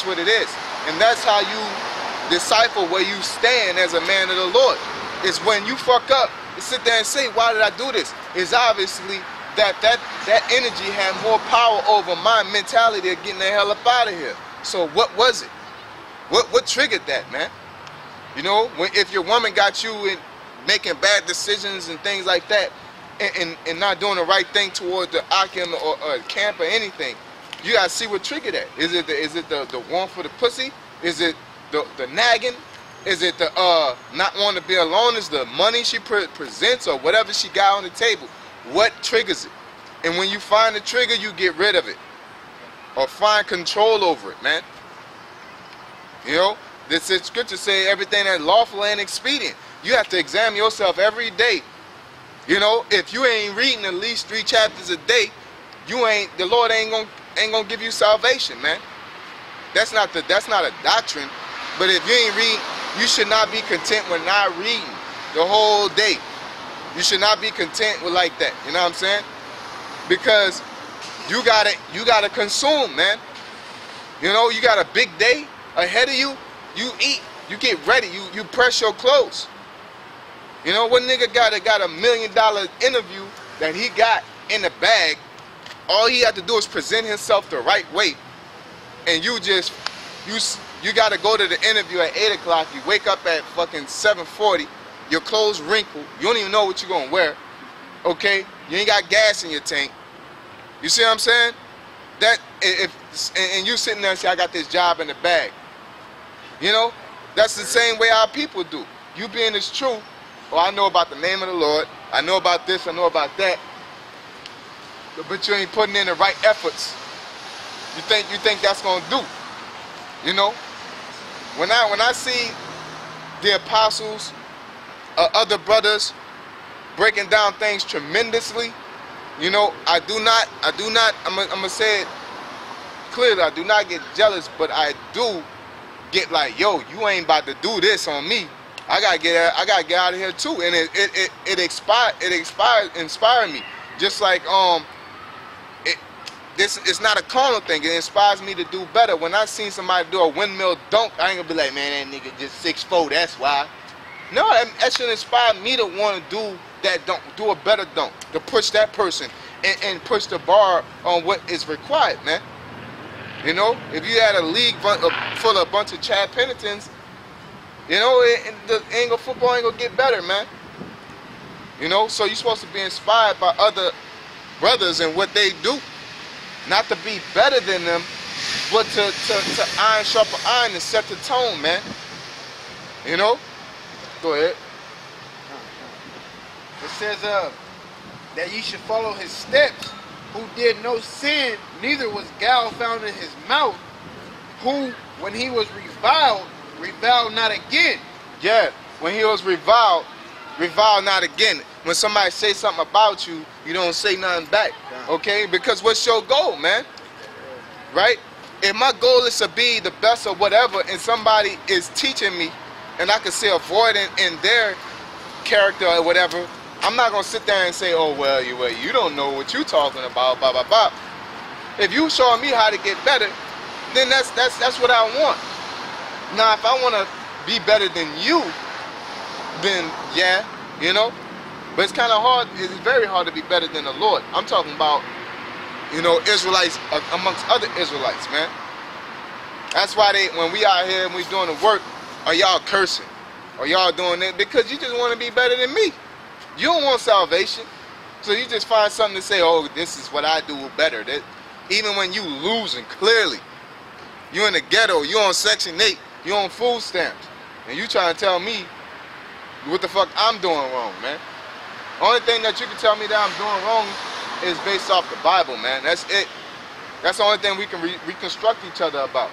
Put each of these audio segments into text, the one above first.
That's what it is. And that's how you decipher where you stand as a man of the Lord. It's when you fuck up, you sit there and say, why did I do this? It's obviously that energy had more power over my mentality of getting the hell up out of here. So what was it? What triggered that, man? You know, if your woman got you in making bad decisions and things like that, and not doing the right thing toward the Akim or camp or anything, you gotta see what triggered that. Is it the want for the pussy? Is it the nagging? Is it the not wanting to be alone? Is the money she presents or whatever she got on the table? What triggers it? And when you find the trigger, you get rid of it or find control over it, man. You know, this scripture say everything that's lawful and expedient. You have to examine yourself every day. You know, if you ain't reading at least 3 chapters a day, the Lord ain't gonna give you salvation, man. That's not a doctrine. But if you ain't reading, you should not be content with not reading the whole day. You should not be content with like that. You know what I'm saying? Because you gotta consume, man. You know, you got a big day ahead of you. You eat, you get ready, you press your clothes. You know, what nigga got a $1 million interview that he got in the bag. All he had to do is present himself the right way. And you got to go to the interview at 8 o'clock. You wake up at fucking 7:40. Your clothes wrinkled. You don't even know what you're going to wear. Okay? You ain't got gas in your tank. You see what I'm saying? And you sitting there and say, I got this job in the bag. You know? That's the same way our people do. You being this truth. Oh, I know about the name of the Lord. I know about this. I know about that. But you ain't putting in the right efforts. You think that's gonna do? You know? When I see the apostles, other brothers breaking down things tremendously, you know, I do not. I'm gonna say it clearly. I do not get jealous, but I do get like, yo, you ain't about to do this on me. I gotta get out of here too, and it inspired me. Just like it's not a carnal thing. It inspires me to do better. When I seen somebody do a windmill dunk, I ain't gonna be like, man, that nigga just 6'4", that's why. No, that should inspire me to want to do that dunk, do a better dunk, to push that person and push the bar on what is required, man. You know, if you had a league full of a bunch of Chad Penningtons, you know, the football ain't gonna get better, man. You know, so you're supposed to be inspired by other brothers and what they do. Not to be better than them, but to iron sharpen iron and set the tone, man. You know? Go ahead. It says that ye should follow his steps, who did no sin, neither was gall found in his mouth, who, when he was reviled not again. Yeah, when he was reviled not again. When somebody say something about you, you don't say nothing back. Okay? Because what's your goal, man? Right? If my goal is to be the best or whatever, and somebody is teaching me, and I can see a void in their character or whatever, I'm not gonna sit there and say, oh well, you don't know what you talking about, blah blah blah. If you showing me how to get better, then that's what I want. Now, if I want to be better than you, then yeah, you know. But it's kind of hard. It's very hard to be better than the Lord. I'm talking about, you know, Israelites amongst other Israelites, man. That's why when we out here and we doing the work, are y'all cursing? Or y'all doing it because you just want to be better than me. You don't want salvation. So you just find something to say, oh, this is what I do better. That even when you losing, clearly, you in the ghetto, you on Section 8, you on food stamps, and you trying to tell me what the fuck I'm doing wrong, man. Only thing that you can tell me that I'm doing wrong is based off the Bible, man. That's it. That's the only thing we can reconstruct each other about.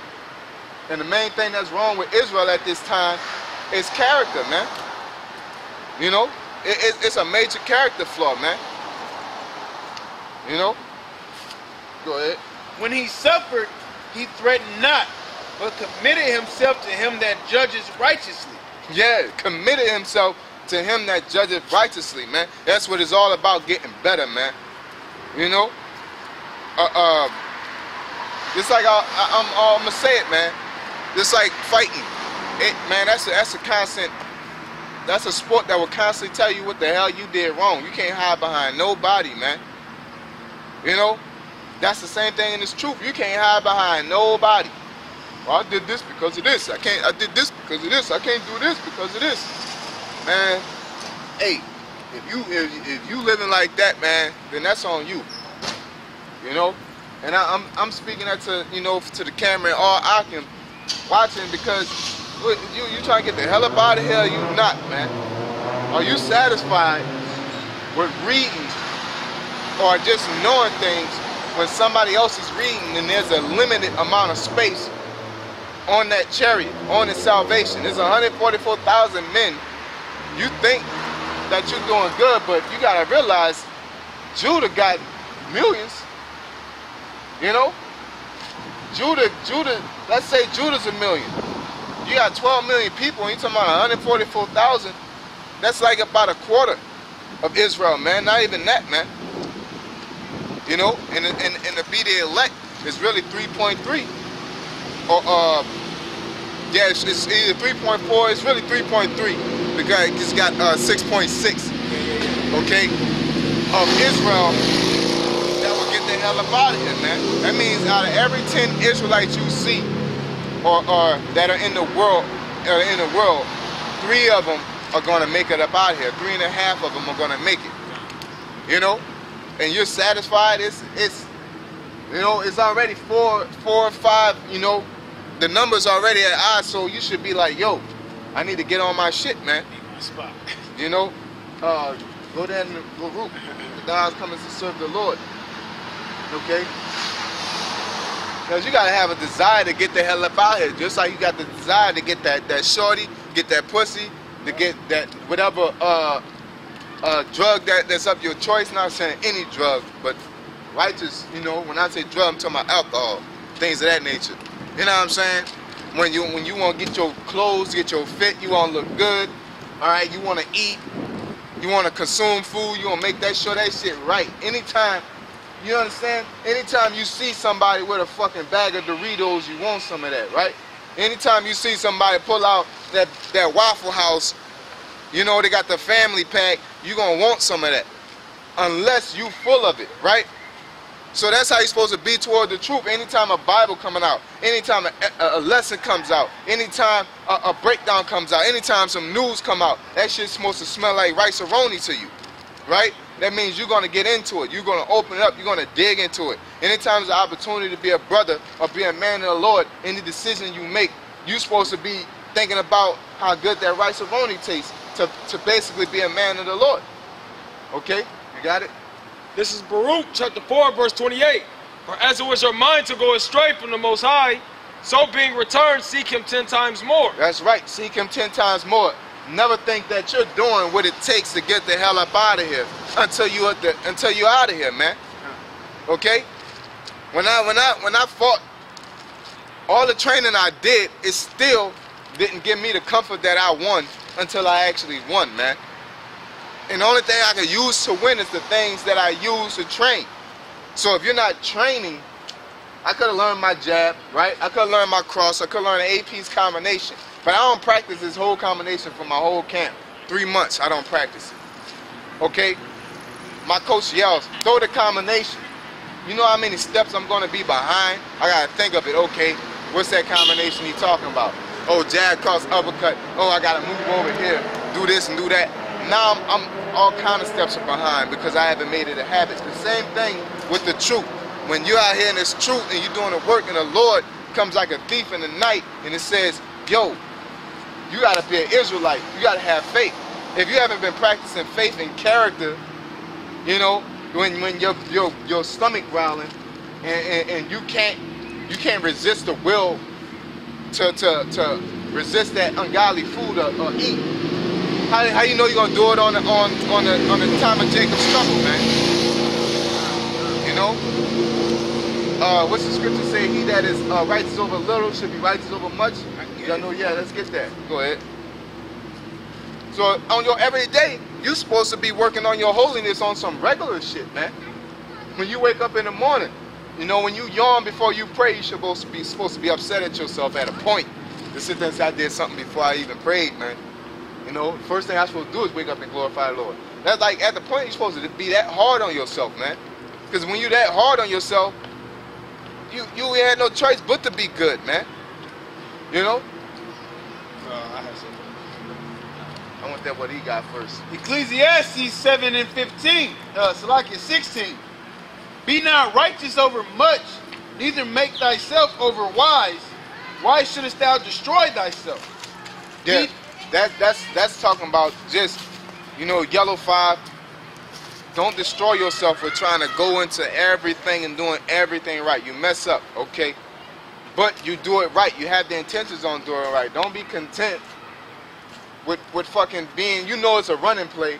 And the main thing that's wrong with Israel at this time is character, man. You know, it's a major character flaw, man. You know? Go ahead. When he suffered, he threatened not, but committed himself to him that judges righteously. Yeah, committed himself to him that judges righteously, man. That's what it's all about, getting better, man. You know? Just like I'm gonna say it, man. Just like fighting, man. That's a constant. That's a sport that will constantly tell you what the hell you did wrong. You can't hide behind nobody, man. You know, that's the same thing in this truth. You can't hide behind nobody. Well, I did this because of this. I did this because of this. I can't do this because of this. Man, hey, if you living like that, man, then that's on you. You know, and I'm speaking that to, you know, to the camera and all Akim watching, because you trying to get the hell up out of here, or you not, man? Are you satisfied with reading or just knowing things when somebody else is reading and there's a limited amount of space on that chariot, on the salvation? There's 144,000 men. You think that you're doing good, but you gotta realize Judah got millions. You know? Judah, let's say Judah's a million. You got 12 million people and you're talking about 144,000. That's like about a quarter of Israel, man. Not even that, man. You know, and to be the elect is really 3.3. Or yeah, it's either 3.4, it's really 3.3. The guy just got 6.6, okay, of Israel that will get the hell up out of here, man. That means out of every 10 Israelites you see, or that are in the world, 3 of them are gonna make it up out here. 3.5 of them are gonna make it. You know, and you're satisfied. It's you know, it's already 4 or 5. You know, the numbers already at odds, so you should be like, yo, I need to get on my shit, man. Spot. You know, go down to Baruch. The God's coming to serve the Lord. Okay? Because you gotta have a desire to get the hell up out here. Just like you got the desire to get that shorty, get that pussy, to get that whatever drug that's up your choice. Not saying any drug, but righteous, you know, when I say drug, I'm talking about alcohol, things of that nature. You know what I'm saying? When you want to get your clothes, get your fit, you want to look good, all right, you want to eat, you want to consume food, you want to make that shit right. Anytime, you understand? Anytime you see somebody with a fucking bag of Doritos, you want some of that, right? Anytime you see somebody pull out that Waffle House, you know, they got the family pack, you going to want some of that. Unless you full of it, right? So that's how you're supposed to be toward the truth. Anytime a Bible coming out, anytime a lesson comes out, anytime a breakdown comes out, anytime some news come out, that shit's supposed to smell like rice-a-roni to you, right? That means you're going to get into it. You're going to open it up. You're going to dig into it. Anytime there's an opportunity to be a brother or be a man of the Lord, any decision you make, you're supposed to be thinking about how good that rice-a-roni tastes to basically be a man of the Lord. Okay? You got it? This is Baruch chapter 4, verse 28. For as it was your mind to go astray from the Most High, so being returned, seek him 10 times more. That's right. Seek him 10 times more. Never think that you're doing what it takes to get the hell up out of here until you're out of here, man. Okay? When I fought, all the training I did, it still didn't give me the comfort that I won until I actually won, man. And the only thing I can use to win is the things that I use to train. So if you're not training, I could have learned my jab, right? I could have learned my cross. I could have learned the AP's combination. But I don't practice this whole combination for my whole camp. 3 months, I don't practice it. Okay? My coach yells, throw the combination. You know how many steps I'm going to be behind? I got to think of it. Okay, what's that combination he talking about? Oh, jab, cross, uppercut. Oh, I got to move over here, do this and do that. Now I'm all kind of steps are behind because I haven't made it a habit. The same thing with the truth. When you're out here in this truth and you're doing the work and the Lord comes like a thief in the night and it says, yo, you got to be an Israelite. You got to have faith. If you haven't been practicing faith and character, you know, when your stomach growling and you can't resist the will to resist that ungodly food or eat. How you know you're gonna do it on the time of Jacob's trouble, man? You know? What's the scripture say? He that is righteous over little should be righteous over much. Y'all know? Yeah, let's get that. Go ahead. So on your everyday, you're supposed to be working on your holiness on some regular shit, man. When you wake up in the morning, You know, when you yawn before you pray, you're supposed to be upset at yourself at a point. To sit there and say, I did something before I even prayed, man. You know, the first thing I'm supposed to do is wake up and glorify the Lord. That's like, at the point, you're supposed to be that hard on yourself, man. Because when you're that hard on yourself, you had no choice but to be good, man. You know? I have something. I want that what he got first. Ecclesiastes 7 and 15. Salakia 16. Be not righteous over much, neither make thyself over wise. Why shouldest thou destroy thyself? Yeah, that's talking about just, you know, yellow 5. Don't destroy yourself for trying to go into everything and doing everything right. You mess up, okay? But you do it right. You have the intentions on doing it right. Don't be content with fucking being, you know, it's a running play.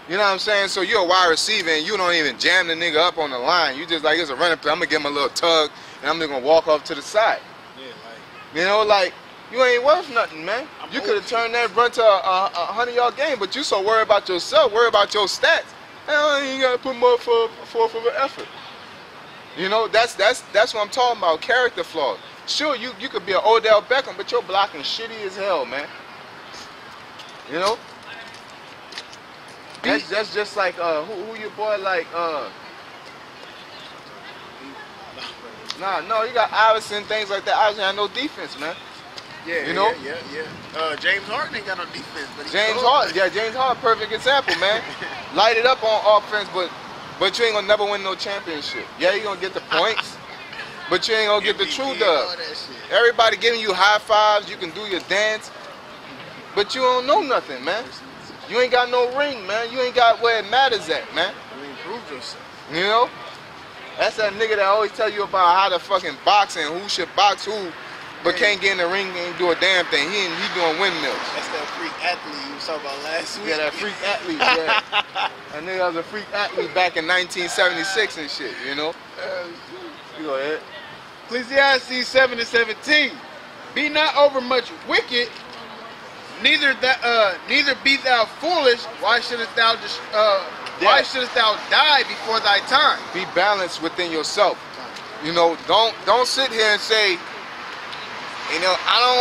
You know what I'm saying? So you're a wide receiver and you don't even jam the nigga up on the line. You just like, it's a running play. I'm going to give him a little tug and I'm just going to walk off to the side. Yeah, like. You know, like, you ain't worth nothing, man. You could have turned that run to a 100-yard game, but you so worried about yourself, worried about your stats. Hell, you got to put more forth of an effort. You know, that's what I'm talking about, character flaws. Sure, you could be an Odell Beckham, but your blocking shitty as hell, man. You know? That's just like, who your boy like, no, you got Iverson, things like that. Iverson had no defense, man. Yeah, you know? Yeah. James Harden ain't got no defense, but James Harden, perfect example, man. Light it up on offense, but you ain't gonna never win no championship. Yeah, you gonna get the points, but you ain't gonna get the true dub. Everybody giving you high fives, you can do your dance, but you don't know nothing, man. You ain't got no ring, man. You ain't got where it matters at, man. You improved yourself. You know? That's that nigga that always tell you about how to fucking box and who should box who, but can't get in the ring and do a damn thing. He doing windmills. That's that freak athlete you was talking about last week. Yeah, that freak athlete, yeah. That nigga was a freak athlete back in 1976 and shit, you know? You go ahead. Ecclesiastes 7 and 17. Be not overmuch wicked, neither be thou foolish. Why shouldest thou why shouldest thou die before thy time? Be balanced within yourself. You know, don't sit here and say, you know, I don't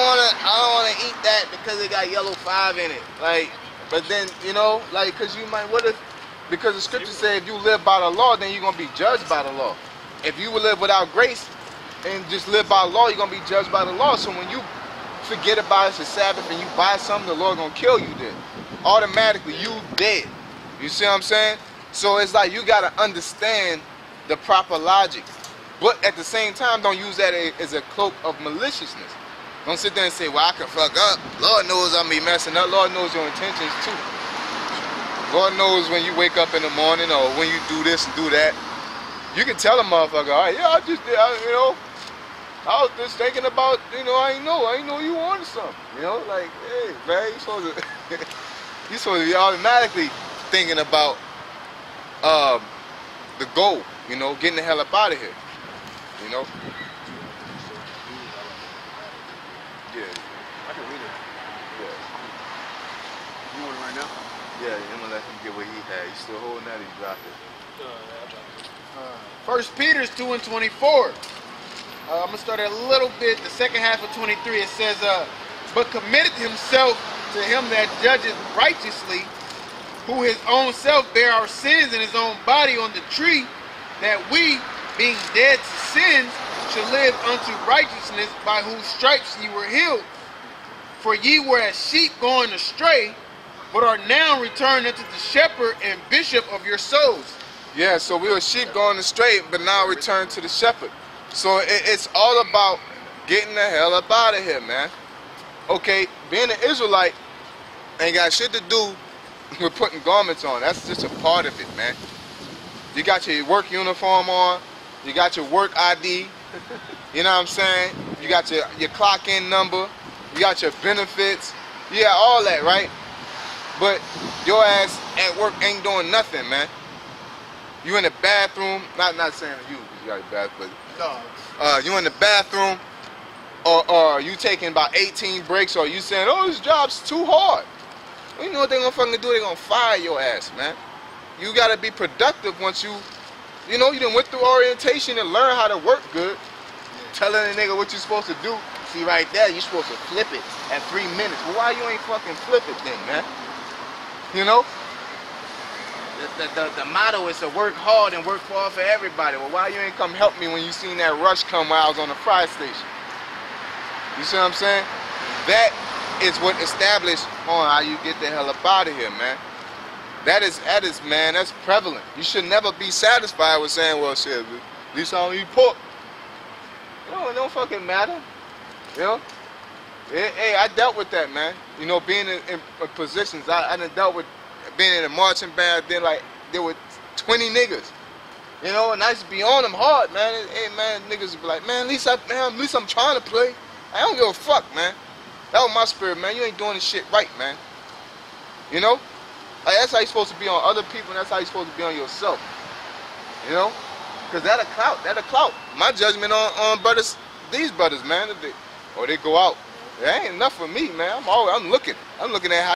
wanna eat that because it got yellow 5 in it. Like, but then, you know, like, cause you might, what if, because the scripture says if you live by the law, then you're gonna be judged by the law. If you will live without grace and just live by the law, you're gonna be judged by the law. So when you forget about it's a Sabbath and you buy something, the Lord gonna kill you then. Automatically, you dead. You see what I'm saying? So it's like you gotta understand the proper logic. But at the same time, don't use that as a cloak of maliciousness. Don't sit there and say, well, I can fuck up. Lord knows I'm be messing up. Lord knows your intentions too. Lord knows when you wake up in the morning or when you do this and do that. You can tell a motherfucker, all right, yeah, you know, I was just thinking about, you know, I ain't know you wanted something. You know, like, hey, man, you supposed to be automatically thinking about the goal, you know, getting the hell up out of here. You know? Yeah. I can read it. Yeah. You want it right now? Yeah, I'm gonna let him get what he had. He's still holding that, he dropped it. First Peter's 2 and 24. I'm gonna start at a little bit, the second half of 23. It says, but committed himself to him that judgeth righteously, who his own self bare our sins in his own body on the tree, that we, being dead to sins, should live unto righteousness, by whose stripes ye were healed. For ye were as sheep going astray, but are now returned unto the shepherd and bishop of your souls. Yeah, so we were sheep going astray, but now returned to the shepherd. So it's all about getting the hell up out of here, man. Okay, being an Israelite ain't got shit to do with putting garments on. That's just a part of it, man. You got your work uniform on. You got your work ID. You know what I'm saying? You got your clock in number. You got your benefits. Yeah, all that, right? But your ass at work ain't doing nothing, man. You in the bathroom, not saying you, because you got a bath, but you in the bathroom, or you taking about 18 breaks, or you saying, oh, this job's too hard. Well, you know what they gonna fucking do? They gonna fire your ass, man. You gotta be productive once you You know, you done went through orientation and learn how to work good. Telling a nigga what you're supposed to do. See right there, you're supposed to flip it at 3 minutes. Well, why you ain't fucking flip it then, man? You know? The motto is to work hard and work hard for everybody. Well, why you ain't come help me when you seen that rush come while I was on the fire station? You see what I'm saying? That is what established on how you get the hell up out of here, man. That is, man, that's prevalent. You should never be satisfied with saying, well, shit, at least I don't eat pork. No, it don't fucking matter. You know? Hey, I dealt with that, man. You know, being in positions. I done dealt with being in a marching band, then like there were 20 niggas. You know, and I used to be on them hard, man. Hey, man, niggas would be like, man, at least I'm trying to play. I don't give a fuck, man. That was my spirit, man. You ain't doing this shit right, man. You know? Like, that's how you're supposed to be on other people, and that's how you're supposed to be on yourself. You know? Because that'll clout. My judgment on brothers, these brothers, man, they go out. It ain't enough for me, man. I'm looking at how